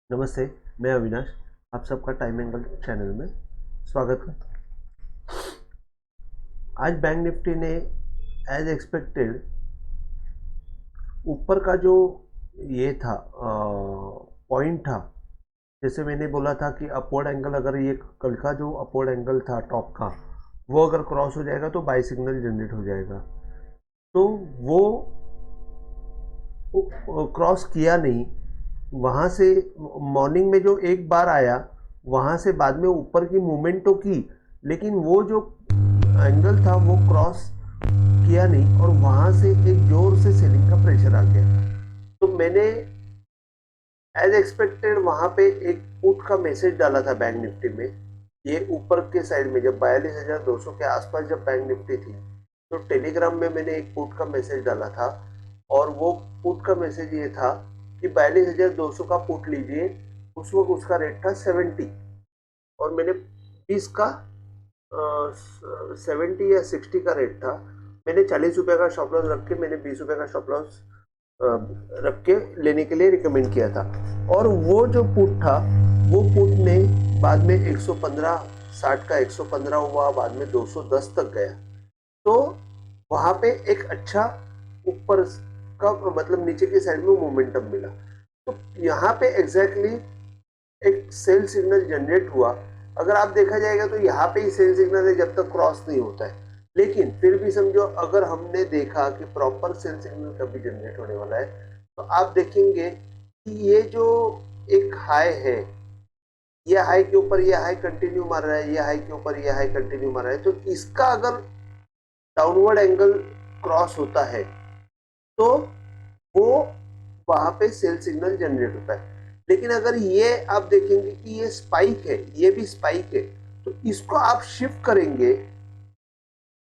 नमस्ते, मैं अविनाश। आप सबका टाइम एंगल चैनल में स्वागत करता हूँ। आज बैंक निफ्टी ने एज एक्सपेक्टेड ऊपर का जो ये था पॉइंट था, जैसे मैंने बोला था कि अपवर्ड एंगल, अगर ये कल का जो अपवर्ड एंगल था टॉप का, वो अगर क्रॉस हो जाएगा तो बाय सिग्नल जनरेट हो जाएगा। तो वो क्रॉस किया नहीं। वहाँ से मॉर्निंग में जो एक बार आया, वहाँ से बाद में ऊपर की मूवमेंट तो की, लेकिन वो जो एंगल था वो क्रॉस किया नहीं, और वहाँ से एक जोर से सेलिंग का प्रेशर आ गया। तो मैंने एज एक्सपेक्टेड वहाँ पे एक पुट का मैसेज डाला था बैंक निफ्टी में। ये ऊपर के साइड में जब 42,200 के आसपास जब बैंक निफ्टी थी, तो टेलीग्राम में मैंने एक पुट का मैसेज डाला था, और वो पुट का मैसेज ये था कि 42,200 का पुट लीजिए। उस वक्त उसका रेट था 70, और मैंने 20 का 70 या 60 का रेट था। मैंने 40 रुपये का शॉप लॉस रख के, मैंने 20 रुपये का शॉप लॉस रख के लेने के लिए रिकमेंड किया था। और वो जो पुट था, वो पुट ने बाद में 115, 60 का 115 हुआ, बाद में 210 तक गया। तो वहां पे एक अच्छा ऊपर का मतलब नीचे के साइड में मोमेंटम मिला। तो यहाँ पे एग्जैक्टली एक सेल सिग्नल जनरेट हुआ। अगर आप देखा जाएगा तो यहाँ पे ही सेल सिग्नल है जब तक क्रॉस नहीं होता है। लेकिन फिर भी समझो, अगर हमने देखा कि प्रॉपर सेल सिग्नल कभी जनरेट होने वाला है, तो आप देखेंगे कि ये जो एक हाई है, ये हाई के ऊपर ये हाई कंटिन्यू मार रहा है, ये हाई के ऊपर ये हाई कंटिन्यू मार रहा है। तो इसका अगर डाउनवर्ड एंगल क्रॉस होता है, तो वो वहां पे सेल सिग्नल जनरेट होता है। लेकिन अगर ये आप देखेंगे कि ये स्पाइक है, ये भी स्पाइक है, तो इसको आप शिफ्ट करेंगे।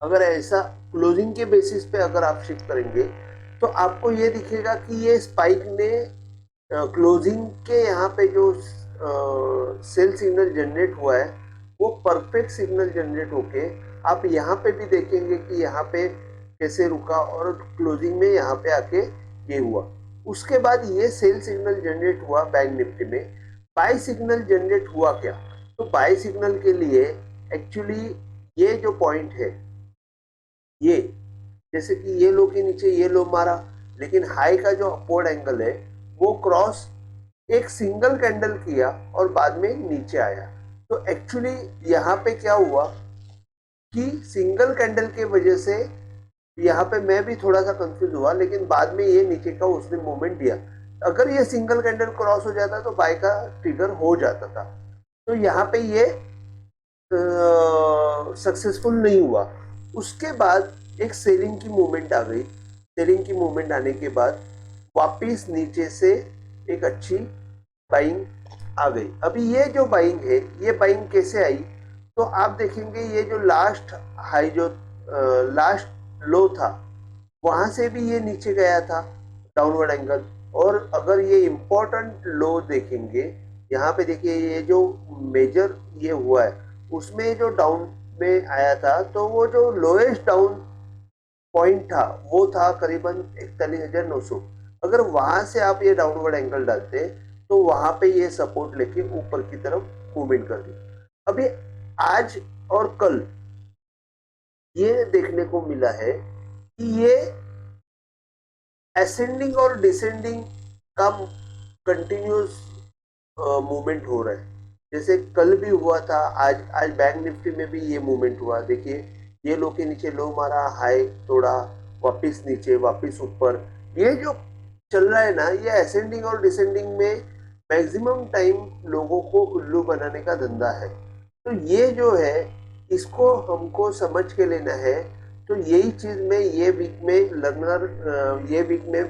अगर ऐसा क्लोजिंग के बेसिस पे अगर आप शिफ्ट करेंगे, तो आपको ये दिखेगा कि ये स्पाइक ने क्लोजिंग के यहाँ पे जो सेल सिग्नल जनरेट हुआ है, वो परफेक्ट सिग्नल जनरेट होके आप यहाँ पे भी देखेंगे कि यहाँ पे कैसे रुका, और क्लोजिंग में यहाँ पे आके ये हुआ। उसके बाद ये सेल सिग्नल जनरेट हुआ बैंक निफ्टी में। बाय सिग्नल जनरेट हुआ क्या? तो बाय सिग्नल के लिए एक्चुअली ये जो पॉइंट है, ये जैसे कि ये लो के नीचे ये लो मारा, लेकिन हाई का जो अपवर्ड एंगल है वो क्रॉस एक सिंगल कैंडल किया और बाद में नीचे आया। तो एक्चुअली यहाँ पे क्या हुआ कि सिंगल कैंडल के वजह से यहाँ पे मैं भी थोड़ा सा कंफ्यूज हुआ, लेकिन बाद में ये नीचे का उसने मूवमेंट दिया। अगर ये सिंगल कैंडल क्रॉस हो जाता तो बाय का ट्रिगर हो जाता था। तो यहाँ पे ये सक्सेसफुल नहीं हुआ। उसके बाद एक सेलिंग की मूवमेंट आ गई। सेलिंग की मूवमेंट आने के बाद वापिस नीचे से एक अच्छी बाइंग आ गई। अभी ये जो बाइंग है, ये बाइंग कैसे आई? तो आप देखेंगे ये जो लास्ट हाई, जो लास्ट लो था, वहां से भी ये नीचे गया था डाउनवर्ड एंगल। और अगर ये इंपॉर्टेंट लो देखेंगे, यहाँ पे देखिए ये जो मेजर ये हुआ है, उसमें जो डाउन में आया था, तो वो जो लोएस्ट डाउन पॉइंट था वो था करीबन 41,900। अगर वहां से आप ये डाउनवर्ड एंगल डालते, तो वहां पे ये सपोर्ट लेके ऊपर की तरफ मूवमेंट कर दी। अभी आज और कल ये देखने को मिला है कि ये असेंडिंग और डिसेंडिंग का कंटिन्यूस मूवमेंट हो रहा है। जैसे कल भी हुआ था, आज बैंक निफ्टी में भी ये मूवमेंट हुआ। देखिए ये लो के नीचे लो मारा, हाई तोड़ा, वापिस नीचे, वापिस ऊपर। ये जो चल रहा है ना, ये असेंडिंग और डिसेंडिंग में मैक्सिमम टाइम लोगों को उल्लू बनाने का धंधा है। तो ये जो है, इसको हमको समझ के लेना है। तो यही चीज मैं ये वीक में ये वीक में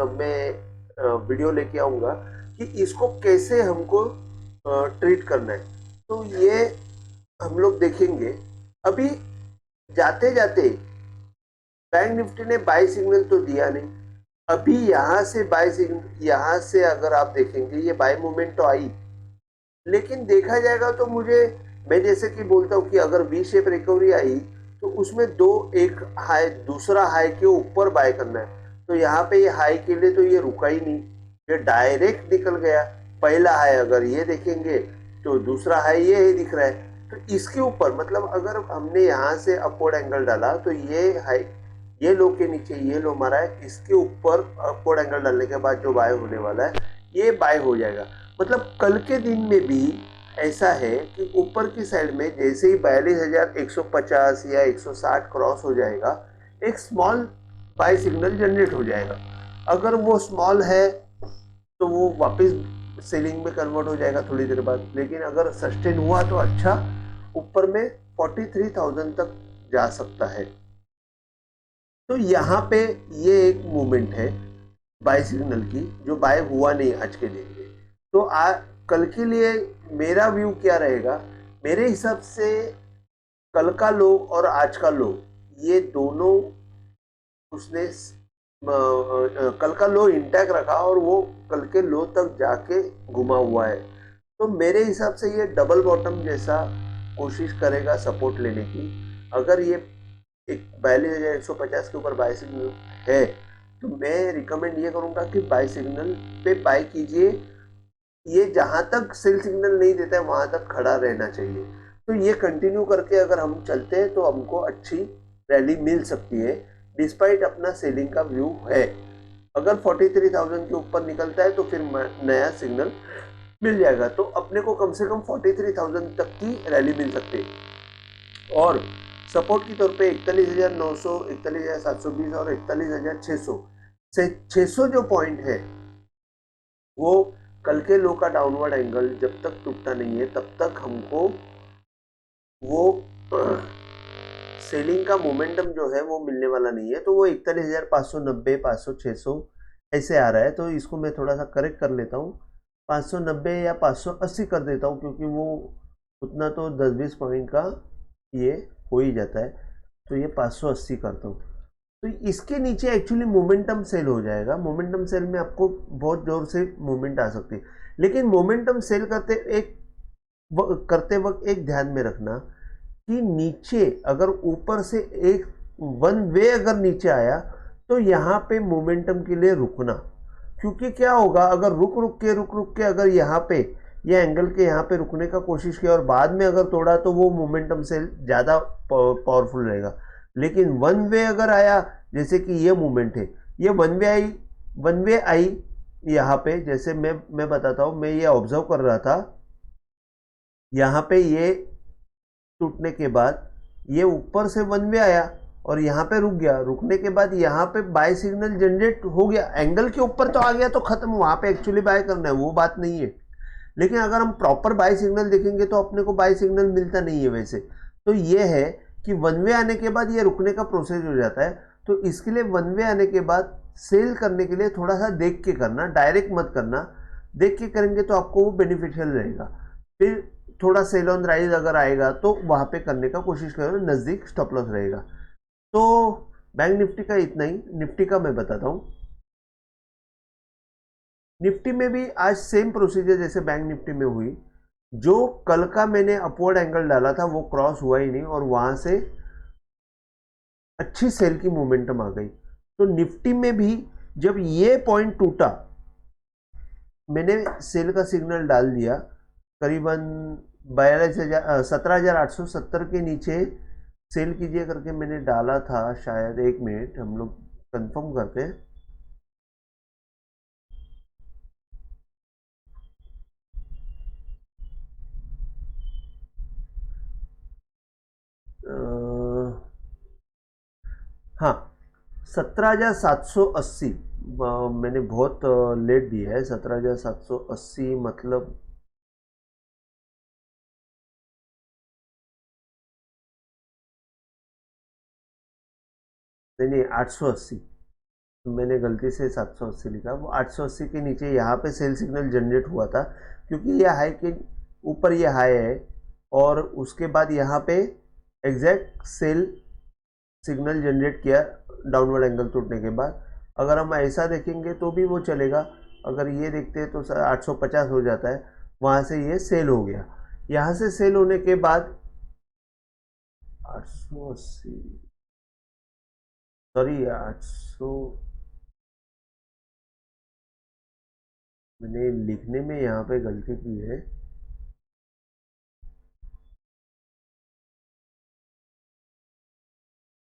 मैं वीडियो लेके आऊंगा कि इसको कैसे हमको ट्रीट करना है। तो ये हम लोग देखेंगे। अभी जाते जाते बैंक निफ्टी ने बाय सिग्नल तो दिया नहीं। अभी यहाँ से बाय सिग्नल, यहाँ से अगर आप देखेंगे ये बाय मूवमेंट तो आई, लेकिन देखा जाएगा तो मुझे, मैं जैसे कि बोलता हूँ कि अगर वी शेप रिकवरी आई, तो उसमें दो, एक हाई दूसरा हाई के ऊपर बाय करना है। तो यहाँ पे ये हाई के लिए तो ये रुका ही नहीं, ये डायरेक्ट निकल गया। पहला हाई अगर ये देखेंगे तो दूसरा हाई ये ही दिख रहा है। तो इसके ऊपर मतलब अगर हमने यहाँ से अपवर्ड एंगल डाला तो ये हाई, ये लो के नीचे ये लो मारा है, इसके ऊपर अपवर्ड एंगल डालने के बाद जो बाय होने वाला है ये बाय हो जाएगा। मतलब कल के दिन में भी ऐसा है कि ऊपर की साइड में जैसे ही 42,150 या 160 क्रॉस हो जाएगा, एक स्मॉल बाय सिग्नल जनरेट हो जाएगा। अगर वो स्मॉल है तो वो वापस सेलिंग में कन्वर्ट हो जाएगा थोड़ी देर बाद। लेकिन अगर सस्टेन हुआ तो अच्छा, ऊपर में 43,000 तक जा सकता है। तो यहाँ पे ये एक मूवमेंट है बाय सिग्नल की, जो बाय हुआ नहीं आज के दिन में। तो कल के लिए मेरा व्यू क्या रहेगा, मेरे हिसाब से कल का लो और आज का लो ये दोनों उसने कल का लो इंटैक्ट रखा और वो कल के लो तक जाके घुमा हुआ है। तो मेरे हिसाब से ये डबल बॉटम जैसा कोशिश करेगा सपोर्ट लेने की। अगर ये एक 42,150 के ऊपर बाय सिग्नल है तो मैं रिकमेंड ये करूंगा कि बाय सिग्नल पे बाय कीजिए। ये जहां तक सेल सिग्नल नहीं देता है वहां तक खड़ा रहना चाहिए। तो ये कंटिन्यू करके अगर हम चलते हैं तो हमको अच्छी रैली मिल सकती है, डिस्पाइट अपना सेलिंग का व्यू है। अगर 43,000 के ऊपर निकलता है तो फिर नया सिग्नल मिल जाएगा, तो अपने को कम से कम 43,000 तक की रैली मिल सकती है। और सपोर्ट की तौर पे 41,900, 41,720 और 41,600 से 600 जो पॉइंट है वो कल के लो का डाउनवर्ड एंगल जब तक टूटता नहीं है तब तक हमको वो सेलिंग का मोमेंटम जो है वो मिलने वाला नहीं है। तो वो 41,590, 500, 600 ऐसे आ रहा है। तो इसको मैं थोड़ा सा करेक्ट कर लेता हूँ, 590 या 580 कर देता हूँ, क्योंकि वो उतना तो 10-20 पॉइंट का ये हो ही जाता है। तो ये 580 करता हूँ। तो इसके नीचे एक्चुअली मोमेंटम सेल हो जाएगा। मोमेंटम सेल में आपको बहुत जोर से मूवमेंट आ सकती है, लेकिन मोमेंटम सेल करते वक्त एक ध्यान में रखना कि नीचे अगर ऊपर से एक वन वे अगर नीचे आया तो यहाँ पे मोमेंटम के लिए रुकना। क्योंकि क्या होगा, अगर रुक के अगर यहाँ पे ये एंगल के यहाँ पे रुकने का कोशिश किया और बाद में अगर तोड़ा तो वो मोमेंटम से ज़्यादा पावरफुल रहेगा। लेकिन वन वे अगर आया, जैसे कि ये मूवमेंट है, ये वन वे आई यहाँ पे, जैसे मैं बताता हूँ, मैं ये ऑब्जर्व कर रहा था। यहाँ पे ये टूटने के बाद ये ऊपर से वन वे आया और यहाँ पे रुक गया। रुकने के बाद यहाँ पे बाय सिग्नल जनरेट हो गया, एंगल के ऊपर तो आ गया तो खत्म, वहां पे एक्चुअली बाय करना है वो बात नहीं है। लेकिन अगर हम प्रॉपर बाय सिग्नल देखेंगे तो अपने को बाय सिग्नल मिलता नहीं है वैसे। तो ये है कि वन वे आने के बाद ये रुकने का प्रोसेस हो जाता है। तो इसके लिए वन वे आने के बाद सेल करने के लिए थोड़ा सा देख के करना, डायरेक्ट मत करना। देख के करेंगे तो आपको वो बेनिफिशियल रहेगा। फिर थोड़ा सेल ऑन राइज अगर आएगा तो वहां पे करने का कोशिश करो, नजदीक स्टॉप लॉस रहेगा। तो बैंक निफ्टी का इतना ही। निफ्टी का मैं बताता हूँ। निफ्टी में भी आज सेम प्रोसीजर जैसे बैंक निफ्टी में हुई। जो कल का मैंने अपवर्ड एंगल डाला था वो क्रॉस हुआ ही नहीं और वहां से अच्छी सेल की मोमेंटम आ गई। तो निफ्टी में भी जब ये पॉइंट टूटा, मैंने सेल का सिग्नल डाल दिया करीबन 17,870 के नीचे सेल कीजिए करके मैंने डाला था शायद। एक मिनट हम लोग कंफर्म करते हैं। हाँ, 17,780 मैंने बहुत लेट दिया है। 17,780 मतलब नहीं नहीं, 880। मैंने गलती से 780 लिखा। वो 880 के नीचे यहाँ पे सेल सिग्नल जनरेट हुआ था, क्योंकि ये हाई के ऊपर ये हाई है और उसके बाद यहाँ पे एग्जैक्ट सेल सिग्नल जनरेट किया डाउनवर्ड एंगल टूटने के बाद। अगर हम ऐसा देखेंगे तो भी वो चलेगा। अगर ये देखते हैं तो 850 हो जाता है, वहाँ से ये सेल हो गया। यहाँ से सेल होने के बाद 880, सॉरी 800, मैंने लिखने में यहाँ पे गलती की है।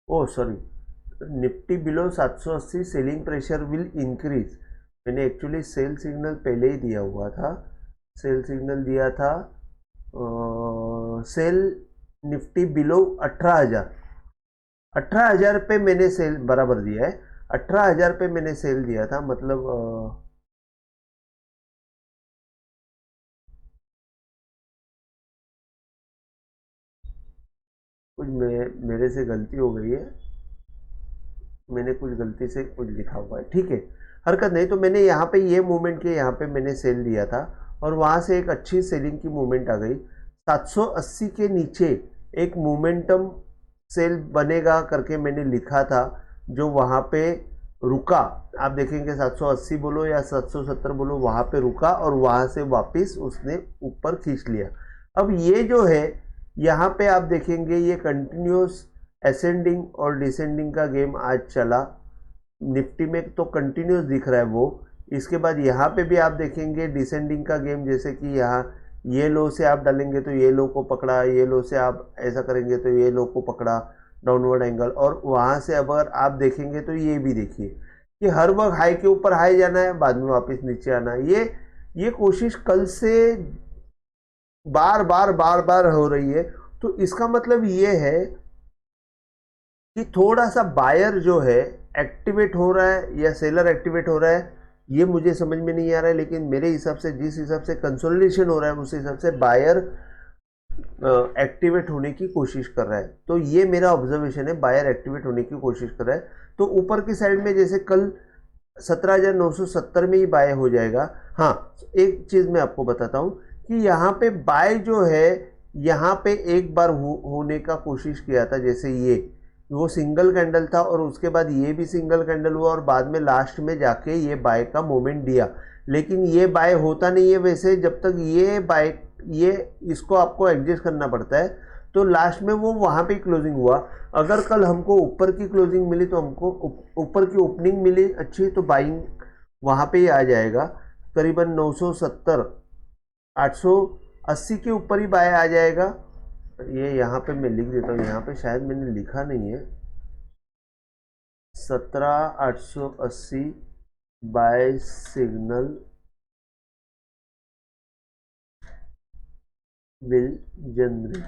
Oh sorry, Nifty below 780 selling pressure will increase. मैंने एक्चुअली सेल सिग्नल पहले ही दिया हुआ था। सेल सिग्नल दिया था सेल निफ्टी बिलो 18,000। 18,000 पे मैंने सेल बराबर दिया है। 18,000 पे मैंने सेल दिया था, मतलब कुछ मेरे से गलती हो गई है। मैंने कुछ गलती से कुछ लिखा हुआ है, ठीक है, हरकत नहीं। तो मैंने यहाँ पे ये मूवमेंट किया, यहाँ पे मैंने सेल दिया था और वहाँ से एक अच्छी सेलिंग की मूवमेंट आ गई। 780 के नीचे एक मोमेंटम सेल बनेगा करके मैंने लिखा था, जो वहाँ पे रुका। आप देखेंगे 780 बोलो या 770 बोलो, वहाँ पे रुका और वहाँ से वापस उसने ऊपर खींच लिया। अब ये जो है, यहाँ पे आप देखेंगे ये कंटिन्यूस असेंडिंग और डिसेंडिंग का गेम आज चला। निफ्टी में तो कंटिन्यूस दिख रहा है वो। इसके बाद यहाँ पे भी आप देखेंगे डिसेंडिंग का गेम, जैसे कि यहाँ ये लो से आप डालेंगे तो ये लो को पकड़ा, ये लो से आप ऐसा करेंगे तो ये लो को पकड़ा, डाउनवर्ड एंगल। और वहाँ से अगर आप देखेंगे तो ये भी देखिए कि हर वक्त हाई के ऊपर हाई जाना है, बाद में वापस नीचे आना है। ये कोशिश कल से बार बार बार बार हो रही है। तो इसका मतलब ये है कि थोड़ा सा बायर जो है एक्टिवेट हो रहा है या सेलर एक्टिवेट हो रहा है, ये मुझे समझ में नहीं आ रहा है। लेकिन मेरे हिसाब से जिस हिसाब से कंसोलिडेशन हो रहा है उस हिसाब से बायर एक्टिवेट होने की कोशिश कर रहा है। तो ये मेरा ऑब्जर्वेशन है, बायर एक्टिवेट होने की कोशिश कर रहा है। तो ऊपर की साइड में जैसे कल 17,970 में ही बाय हो जाएगा। हाँ, एक चीज़ मैं आपको बताता हूँ कि यहाँ पे बाय जो है, यहाँ पे एक बार होने का कोशिश किया था। जैसे ये वो सिंगल कैंडल था और उसके बाद ये भी सिंगल कैंडल हुआ और बाद में लास्ट में जाके ये बाय का मोमेंट दिया। लेकिन ये बाय होता नहीं है वैसे, जब तक ये बाय, ये इसको आपको एडजस्ट करना पड़ता है। तो लास्ट में वो वहाँ पे क्लोजिंग हुआ। अगर कल हमको ऊपर की क्लोजिंग मिली तो हमको ऊपर की ओपनिंग मिली अच्छी, तो बाइंग वहाँ पे ही आ जाएगा। करीबन 970 880 के ऊपर ही बाय आ जाएगा। ये यहाँ पे मैं लिख देता हूँ, यहाँ पे शायद मैंने लिखा नहीं है। 17,880 बाय सिग्नल विल जनरेट।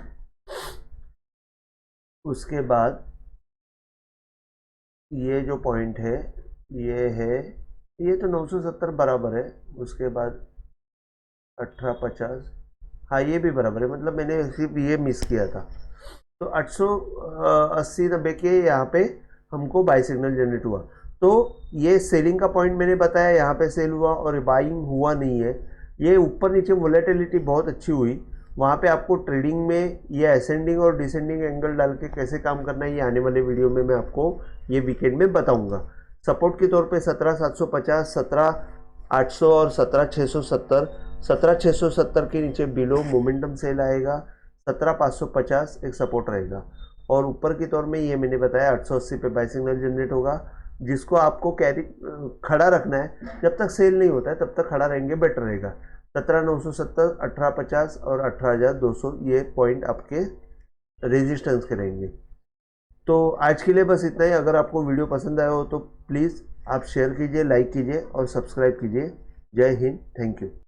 उसके बाद ये जो पॉइंट है, ये है, ये तो 970 बराबर है। उसके बाद 1850, हाँ ये भी बराबर है, मतलब मैंने सिर्फ ये मिस किया था। तो 880-90 के यहाँ पे हमको बाई सिग्नल जनरेट हुआ। तो ये सेलिंग का पॉइंट मैंने बताया, यहाँ पे सेल हुआ और बाइंग हुआ नहीं है। ये ऊपर नीचे वोलेटिलिटी बहुत अच्छी हुई। वहाँ पे आपको ट्रेडिंग में ये असेंडिंग और डिसेंडिंग एंगल डाल के कैसे काम करना है, ये आने वाले वीडियो में मैं आपको ये वीकेंड में बताऊँगा। सपोर्ट के तौर पे 17,750, 17,800 और 17,670। 17,670 के नीचे बिलो मोमेंटम सेल आएगा। 17,550 एक सपोर्ट रहेगा। और ऊपर के तौर में ये मैंने बताया 880 पे बाय सिग्नल जनरेट होगा, जिसको आपको कैरी खड़ा रखना है। जब तक सेल नहीं होता है तब तक खड़ा रहेंगे, बेटर रहेगा। 17,970, 1850 और 18,200 ये पॉइंट आपके रेजिस्टेंस के रहेंगे। तो आज के लिए बस इतना ही। अगर आपको वीडियो पसंद आया हो तो प्लीज़ आप शेयर कीजिए, लाइक कीजिए और सब्सक्राइब कीजिए। जय हिंद, थैंक यू।